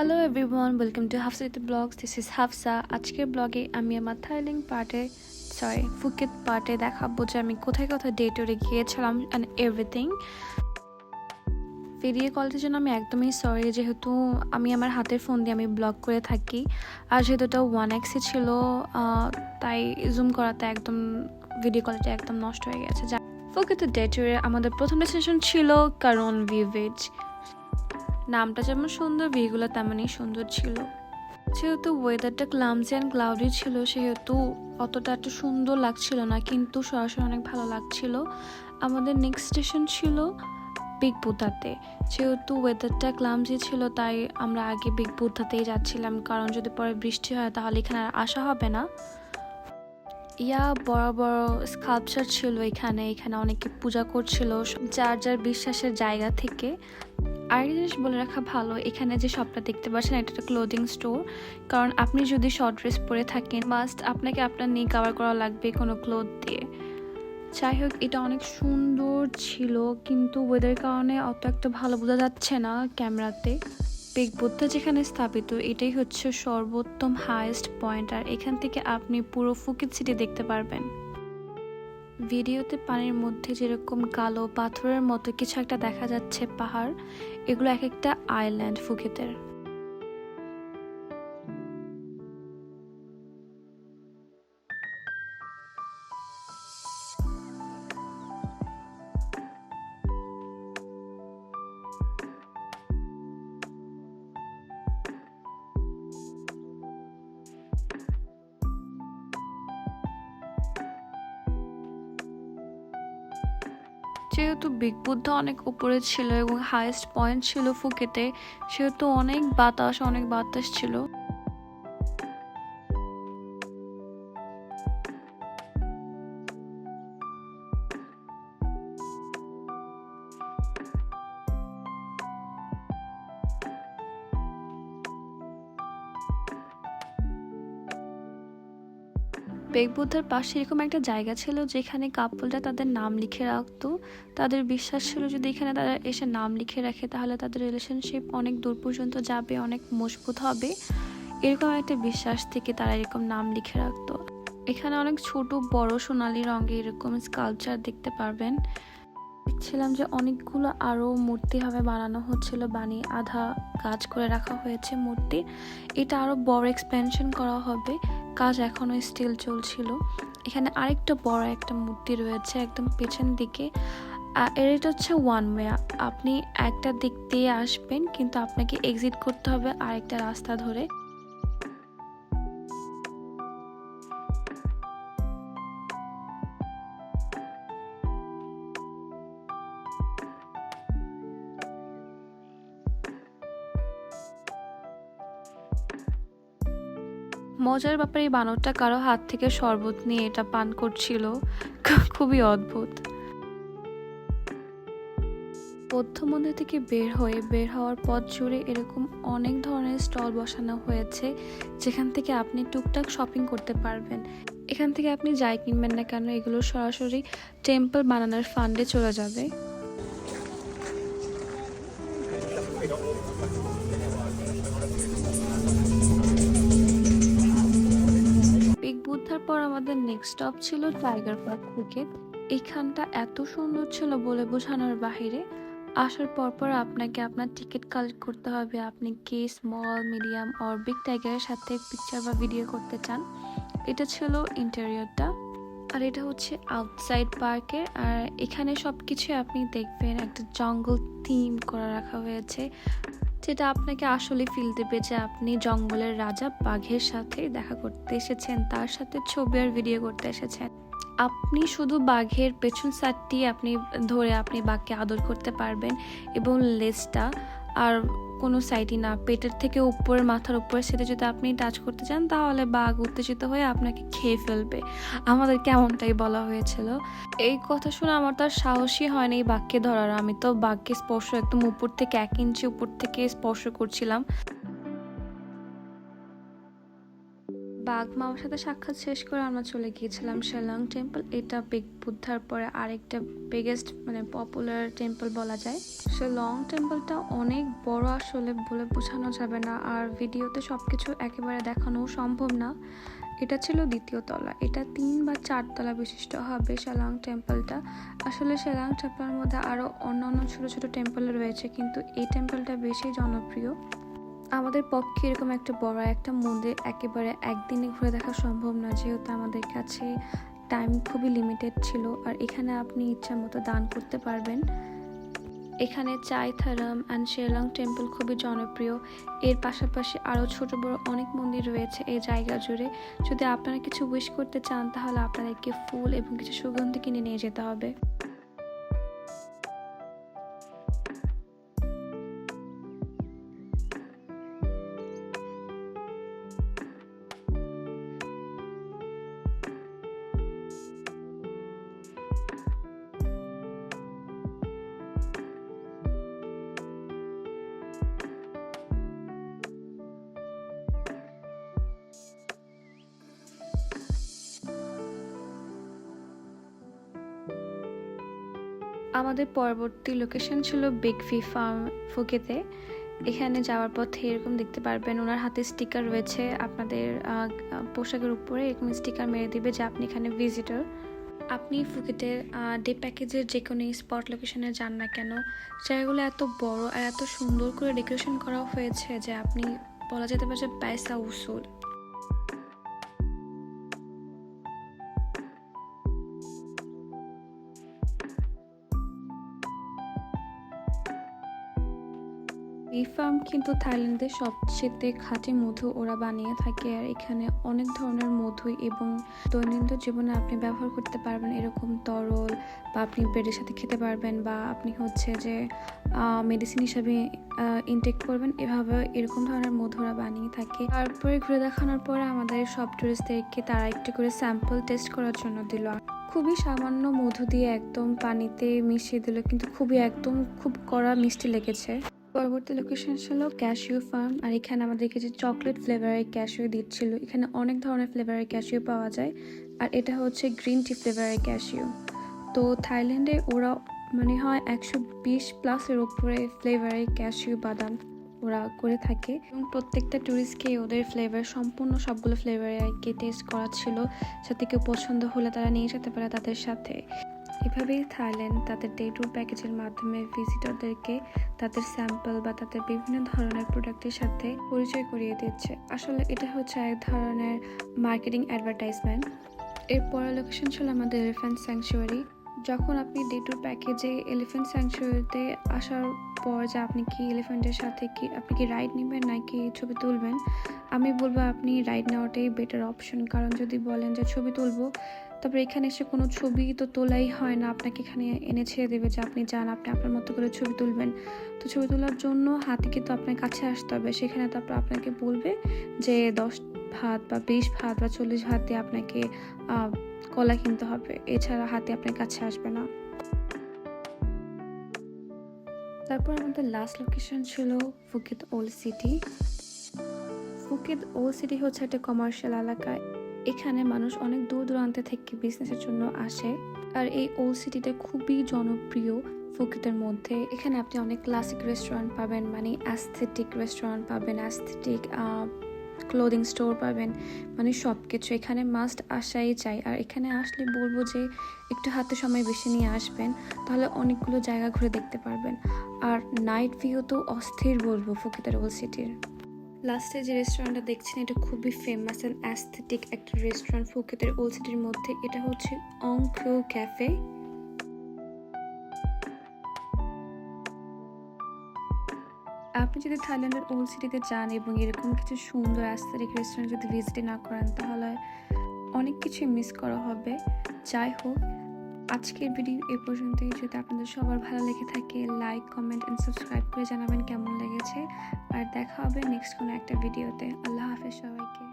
Hello everyone, welcome to হাফসাইতে blogs. This is Hafsa. আজকের ব্লগে আমি আমার ফুকেট পার্টে দেখাবো যে আমি কোথায় কোথায় ডে টুরে গিয়েছিলাম অ্যান্ড এভরিথিং। ভিডিও কলটির জন্য আমি একদমই সরি, যেহেতু আমি আমার হাতের ফোন দিয়ে আমি ব্লগ করে থাকি আর যেহেতু এটা 1x ছিল, তাই জুম করাতে একদম ভিডিও কোয়ালিটি একদম নষ্ট হয়ে গেছে। ফুকেটের ডে টুরে আমাদের প্রথম ডেস্টিনেশন ছিল কারণ ভিভিজ। নামটা যেমন সুন্দর, ভিউগুলো তেমনই সুন্দর ছিল। যেহেতু ওয়েদারটা ক্লামজি অ্যান্ড ক্লাউডি ছিল, সেহেতু অতটা একটু সুন্দর লাগছিল না, কিন্তু সরাসরি অনেক ভালো লাগছিল। আমাদের নেক্সট স্টেশন ছিল বিগ বুদ্ধাতে। যেহেতু ওয়েদারটা ক্লামজি ছিল, তাই আমরা আগে বিগ বুদ্ধাতেই যাচ্ছিলাম, কারণ যদি পরে বৃষ্টি হয় তাহলে এখানে আর আসা হবে না। বড় বড় স্কাল্পচার ছিল এখানে অনেকে পূজা করছিল যার যার বিশ্বাসের জায়গা থেকে। আরেকটা জিনিস বলে রাখা ভালো, এখানে যে শপটা দেখতে পাচ্ছেন এটা একটা ক্লোদিং স্টোর, কারণ আপনি যদি শর্ট ড্রেস পরে থাকেন মাস্ট আপনাকে আপনার নি কভার করা লাগবে কোনো ক্লোথ দিয়ে। যাই হোক, এটা অনেক সুন্দর ছিল, কিন্তু ওয়েদারের কারণে অত একটা ভালো বোঝা যাচ্ছে না ক্যামেরাতে। বিগ বুদ্ধা যেখানে স্থাপিত, এটাই হচ্ছে সর্বোত্তম হাইয়েস্ট পয়েন্ট, আর এখান থেকে আপনি পুরো ফুকেট সিটি দেখতে পারবেন। ভিডিওতে পানির মধ্যে যেরকম কালো পাথরের মতো কিছু একটা দেখা যাচ্ছে পাহাড়, এগুলো এক একটা আইল্যান্ড ফুকেতের। যেহেতু বিগ বুদ্ধা অনেক উপরে ছিল এবং হাইয়েস্ট পয়েন্ট ছিল ফুকেটে, সেহেতু অনেক বাতাস ছিল। বিগ বুদ্ধার পাশে এরকম একটা জায়গা ছিল যেখানে কাপলরা তাদের নাম লিখে রাখতো। তাদের বিশ্বাস ছিল যদি এখানে তারা এসে নাম লিখে রাখে তাহলে তাদের রিলেশনশিপ অনেক দূর পর্যন্ত যাবে, অনেক মজবুত হবে। এরকম একটা বিশ্বাস থেকে তারা এরকম নাম লিখে রাখতো। এখানে অনেক ছোট বড় সোনালী রঙে এরকম স্কাল্পচার দেখতে পারবেন। দেখছিলাম যে অনেকগুলো আরো মূর্তি হবে বানানো হচ্ছিল, বানিয়ে আধা কাজ করে রাখা হয়েছে মূর্তি। এটা আরো বড় এক্সপেনশন করা হবে, কাজ এখনো স্টিল চলছিল। এখানে আরেকটা বড় একটা মূর্তি রয়েছে একদম পেছন দিকে। এটা হচ্ছে ওয়ান ওয়ে, আপনি একটা দিক দিয়ে আসবেন কিন্তু আপনাকে এক্সিট করতে হবে আরেকটা রাস্তা ধরে। মজার ব্যাপারে এই বানরটা কারো হাত থেকে শরবত নিয়ে এটা পান করছিল, খুবই অদ্ভুত। বৌদ্ধ মন্দির থেকে বের হওয়ার পথ জুড়ে এরকম অনেক ধরনের স্টল বসানো হয়েছে, যেখান থেকে আপনি টুকটাক শপিং করতে পারবেন। এখান থেকে আপনি যাই কিনবেন না কেন, এগুলো সরাসরি টেম্পল বানানোর ফান্ডে চলে যাবে। বিগ বুদ্ধার পর আমাদের নেক্সট স্টপ ছিল টাইগার পার্ক ফুকেট। এখানটা এত সুন্দর ছিল বলে বোঝানোর বাহিরে। আসার পর আপনাকে আপনার টিকিট কালেক্ট করতে হবে, আপনি কে স্মল মিডিয়াম অর বিগ টাইগারের সাথে পিকচার বা ভিডিও করতে চান। এটা ছিল ইন্টেরিয়রটা, আর এটা হচ্ছে আউটসাইড পার্কের। আর এখানে সব কিছুই আপনি দেখবেন একটা জঙ্গল থিম করা রাখা হয়েছে, যেটা আপনাকে আসলে ফিল দেবে যে আপনি জঙ্গলের রাজা বাঘের সাথে দেখা করতে এসেছেন, তার সাথে ছবি আর ভিডিও করতে এসেছেন। আপনি শুধু বাঘের পেছন সাইডটি আপনি বাঘকে আদর করতে পারবেন, এবং লেজটা, আর কোনো সাইডই না, পেটের থেকে উপরের মাথার উপরের সাথে যদি আপনি টাচ করতে চান তাহলে বাঘ উত্তেজিত হয়ে আপনাকে খেয়ে ফেলবে। আমাদের কেমনটাই বলা হয়েছিল। এই কথা শুনে আমার তো আর সাহসই হয়নি এই বাঘকে ধরার। আমি তো বাঘকে স্পর্শ একদম উপর থেকে 1 ইঞ্চি উপর থেকে স্পর্শ করছিলাম। বাঘ মামার সাথে সাক্ষাৎ শেষ করে আমরা চলে গিয়েছিলাম শিলং টেম্পল। এটা বিগ বুদ্ধার পরে আরেকটা বিগেস্ট পপুলার টেম্পল বলা যায়। শিলং টেম্পলটা অনেক বড়, আসলে বলে বোঝানো যাবে না, আর ভিডিওতে সবকিছু একেবারে দেখানো সম্ভব না। এটা ছিল দ্বিতীয় তলা, এটা 3 বা 4 তলা বিশিষ্ট হবে শিলং টেম্পলটা। আসলে শিলং টেম্পলের মধ্যে আরো অন্যান্য ছোট ছোট টেম্পল রয়েছে, কিন্তু এই টেম্পলটা বেশি জনপ্রিয়। আমাদের পক্ষে এরকম একটা বড় একটা মন্দির একেবারে একদিনে ঘুরে দেখা সম্ভব না, যেহেতু আমাদের কাছে টাইম খুবই লিমিটেড ছিল। আর এখানে আপনি ইচ্ছা মতো দান করতে পারবেন। এখানে চাই থারাম অ্যান্ড শিলং টেম্পল খুবই জনপ্রিয়। এর পাশাপাশি আরও ছোট বড় অনেক মন্দির রয়েছে এই জায়গা জুড়ে। যদি আপনারা কিছু উইশ করতে চান তাহলে আপনাদেরকে ফুল এবং কিছু সুগন্ধি কিনে নিয়ে যেতে হবে। আমাদের পরবর্তী লোকেশন ছিল বিগ ফি ফার্ম ফুকেতে। এখানে যাওয়ার পথে এরকম দেখতে পারবেন ওনার হাতে স্টিকার রয়েছে, আপনাদের পোশাকের উপরে এরকম স্টিকার মেরে দিবে যে আপনি এখানে ভিজিটর। আপনি ফুকেটের ডে প্যাকেজের যে কোনো স্পট লোকেশনে যান না কেন, জায়গাগুলো এত বড় আর এত সুন্দর করে ডেকোরেশন করা হয়েছে যে আপনি বলা যেতে পারে যে পয়সা উসুল। এই ফার্ম কিন্তু থাইল্যান্ডের সবচেয়ে খাঁটি মধু ওরা বানিয়ে থাকে, আর এখানে অনেক ধরনের মধুই এবং দৈনন্দিন জীবনে আপনি ব্যবহার করতে পারবেন এরকম তরল, বা আপনি ব্রেডের সাথে খেতে পারবেন, বা আপনি হচ্ছে যে মেডিসিন হিসাবে ইনটেক করবেন, এভাবে এরকম ধরনের মধু ওরা বানিয়ে থাকে। তারপরে ঘুরে দেখানোর পরে আমাদের সব টুরিস্টদেরকে তারা একটু করে স্যাম্পল টেস্ট করার জন্য দিল। খুবই সামান্য মধু দিয়ে একদম পানিতে মিশিয়ে দিল, কিন্তু খুব কড়া মিষ্টি লেগেছে। পরবর্তী লোকেশন ছিল ক্যাশিউ ফার্ম, আর এখানে আমাদেরকে যে চকলেট ফ্লেভারের ক্যাশিউ দিচ্ছিল। এখানে অনেক ধরনের ফ্লেভারের ক্যাশিউ পাওয়া যায়, আর এটা হচ্ছে গ্রিন টি ফ্লেভারের ক্যাশিউ। তো থাইল্যান্ডে ওরা হয় 120+ উপরে ফ্লেভারের ক্যাশিউ বাদাম ওরা করে থাকে, এবং প্রত্যেকটা ট্যুরিস্টকে ওদের ফ্লেভার সম্পূর্ণ সবগুলো ফ্লেভারকে টেস্ট করা ছিল, যাতে কেউ পছন্দ হলে তারা নিয়ে যেতে পারে তাদের সাথে। এভাবেই থাইল্যান্ড তাদের ডে ট্যুর প্যাকেজের মাধ্যমে ভিজিটরদেরকে তাদের স্যাম্পল বা তাদের বিভিন্ন ধরনের প্রোডাক্টের সাথে পরিচয় করিয়ে দিচ্ছে। আসলে এটা হচ্ছে এক ধরনের মার্কেটিং অ্যাডভার্টাইজমেন্ট। এরপরের লোকেশন ছিল আমাদের এলিফ্যান্ট স্যাংচুয়ারি। যখন আপনি ডে ট্যুর প্যাকেজে এলিফ্যান্ট স্যাংচুয়ারিতে আসার পর যে আপনি কি এলিফ্যান্টের সাথে আপনি কি রাইড নেবেন নাকি ছবি তুলবেন, আমি বলবো আপনি রাইড নেওয়াটাই বেটার অপশন। কারণ যদি বলেন যে ছবি তুলবো, তারপরে এখানে এসে কোনো ছবি তো তোলাই হয় না, আপনাকে এখানে এনে ছেড়ে দেবে যে আপনি যান, আপনি আপনার মতো করে ছবি তুলবেন। তো ছবি তোলার জন্য হাতিকে তো আপনার কাছে আসতে হবে, সেখানে তারপর আপনাকে বলবে যে 10 ভাত বা 20 ভাত বা 40 ভাত দিয়ে আপনাকে কলা কিনতে হবে, এছাড়া হাতি আপনার কাছে আসবে না। তারপর আমাদের লাস্ট লোকেশন ছিল Phuket old city. Phuket old city হচ্ছে একটা কমার্শিয়াল এলাকা। এখানে মানুষ অনেক দূর দূরান্ত থেকে বিজনেসের জন্য আসে, আর এই ওল্ড সিটিটা খুবই জনপ্রিয় ফুকেটের মধ্যে। এখানে আপনি অনেক ক্লাসিক রেস্টুরেন্ট পাবেন, অ্যাস্থেটিক রেস্টুরেন্ট পাবেন, অ্যাস্থেটিক ক্লোদিং স্টোর পাবেন, সব কিছু এখানে মাস্ট আসাই চাই। আর এখানে আসলে বলবো যে একটু হাতে সময় বেশি নিয়ে আসবেন, তাহলে অনেকগুলো জায়গা ঘুরে দেখতে পারবেন। আর নাইট ভিউ তো অস্থির বলবো ফুকেটের ওল্ড সিটির। লাস্টে যে রেস্টুরেন্টটা দেখছেন এটা খুবই ফেমাস অ্যান্ড অ্যাস্থেটিক একটা রেস্টুরেন্ট ফুকেটের ওল্ড সিটির মধ্যে। এটা হচ্ছে অংক্রো ক্যাফে। আপনি যদি থাইল্যান্ডের ওল্ড সিটিতে যান এবং এরকম কিছু সুন্দর অ্যাস্থেটিক রেস্টুরেন্ট যদি ভিজিট না করেন, তাহলে অনেক কিছু মিস করা হবে। যাই হোক, আজকের ভিডিও এ পর্যন্তই। যদি আপনাদের সবার ভালো লেগে থাকে, লাইক, কমেন্ট এন্ড সাবস্ক্রাইব করে জানাবেন কেমন লেগেছে। আর দেখা হবে নেক্সট কোনো একটা ভিডিওতে। আল্লাহ হাফেজ সবাইকে।